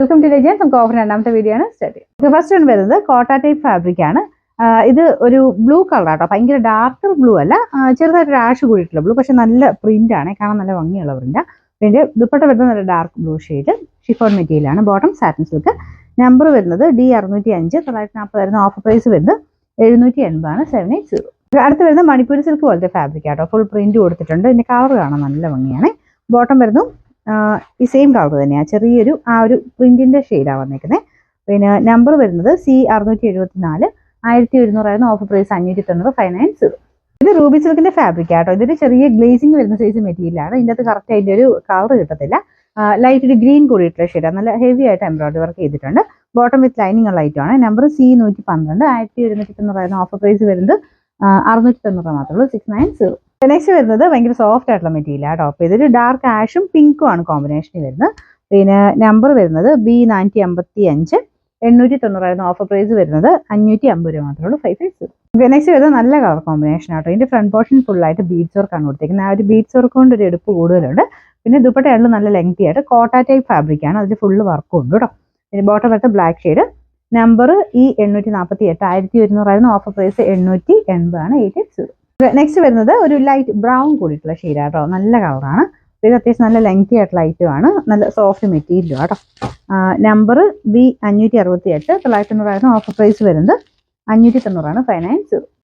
Welcome to legends. നമുക്ക് offer രണ്ടാമത്തെ video ആണ് സ്റ്റാർട്ട് ചെയ്യുന്നത്. ഫസ്റ്റ് വൺ വരുന്നത് കോട്ട ടൈപ്പ് ഫാബ്രിക് ആണ്. ഇത് ഒരു ബ്ലൂ കളർ ആട്ടോ, ഭയങ്കര ഡാർക്ക് ബ്ലൂ അല്ല, ചെറുതായിട്ട് ആഷ് കൂടിയിട്ടുള്ള ബ്ലൂ, പക്ഷെ നല്ല പ്രിന്റ് ആണ്, കാണാൻ നല്ല ഭംഗിയുള്ള പ്രിന്റ്. പിന്നെ ദുപ്പട്ട വരുന്നത് നല്ല dark blue shade chiffon material ആണ്. Bottom satin silk. നമ്പർ വരുന്നത് D605, 940 ഓഫർ പ്രൈസ് വരുന്നത് 780 ആണ്, 780. അടുത്ത് വരുന്നത് മണിപ്പൂരി സിൽക്ക് പോലത്തെ ഫാബ്രിക് ആട്ടോ, ഫുൾ പ്രിന്റ് കൊടുത്തിട്ടുണ്ട്. ഇതിന്റെ കളർ കാണാൻ നല്ല ഭംഗിയാണ്. ബോട്ടം വരുന്നു ഈ സെയിം കളർ തന്നെയാണ്, ചെറിയൊരു ഒരു പ്രിന്റിന്റെ ഷെയ്ഡാണ് വന്നേക്കുന്നത്. പിന്നെ നമ്പർ വരുന്നത് C674, 1100 ഓഫർ പ്രൈസ് 590, 590. ഇത് റൂബി സിൽക്കിന്റെ ഫാബ്രിക് ആട്ടോ. ഇതൊരു ചെറിയ ഗ്ലേസിംഗ് വരുന്ന സൈസ് മെറ്റീരിയൽ ആണ്. ഇതിൻ്റെ അകത്ത് കറക്റ്റ് അതിൻ്റെ ഒരു കളർ കിട്ടത്തില്ല, ലൈറ്റ് ഒരു ഗ്രീൻ കൂടിയിട്ടുള്ള ഷെയ്ഡാണ്. നല്ല ഹെവി ആയിട്ട് എംബ്രോയിഡറി വർക്ക് ചെയ്തിട്ടുണ്ട്. ബോട്ടം വിത്ത് ലൈനിങ് ഉള്ള ഐറ്റമാണ്. നമ്പർ C112, 1190 ഓഫർ പ്രൈസ് വരുന്നത് 690 മാത്രമേ ഉള്ളൂ, 690. നെക്സ്റ്റ് വരുന്നത് ഭയങ്കര സോഫ്റ്റ് ആയിട്ടുള്ള മെറ്റീരിയൽ ആട്ടോ. അപ്പോൾ ഇതൊരു ഡാർക്ക് ആഷും പിങ്കും ആണ് കോമ്പിനേഷനിൽ വരുന്നത്. പിന്നെ നമ്പർ വരുന്നത് B455, 890 ഓഫർ പ്രൈസ് വരുന്നത് 550 രൂപ മാത്രമേ ഉള്ളൂ, 550. നെക്സ്റ്റ് വരുന്നത് നല്ല കളർ കോമ്പിനേഷൻ ആട്ടോ. ഇതിന്റെ ഫ്രണ്ട് പോർഷൻ ഫുൾ ആയിട്ട് ബീഡ്സ് വർക്ക് ആണ് കൊടുത്തേക്കുന്നത്. ആ ഒരു ബീഡ്സ് വർക്ക് കൊണ്ട് ഒരു എടുപ്പ് കൂടുതലുണ്ട്. പിന്നെ ദുപ്പട്ടയാണെങ്കിലും നല്ല ലെങ്തി ആയിട്ട് കോട്ട ടൈപ്പ് ഫാബ്രിക് ആണ്, അതിൽ ഫുള്ള് വർക്കും ഉണ്ട് കേട്ടോ. പിന്നെ ബോട്ടം വരുന്നത് black shade. Number E848, 1100 offer price 880 ആണ്, 880. നെക്സ്റ്റ് വരുന്നത് ഒരു ലൈറ്റ് ബ്രൗൺ കൂടിയിട്ടുള്ള ഷെയ്ഡാട്ടോ, നല്ല കളറാണ്. ഇത് അത്യാവശ്യം നല്ല ലെങ്തി ആയിട്ടുള്ള ഐറ്റമാണ്, നല്ല സോഫ്റ്റ് മെറ്റീരിയലും ആട്ടോ. നമ്പർ B568, 990 ഓഫർ പ്രൈസ് വരുന്നത് 590 ആണ്, 590.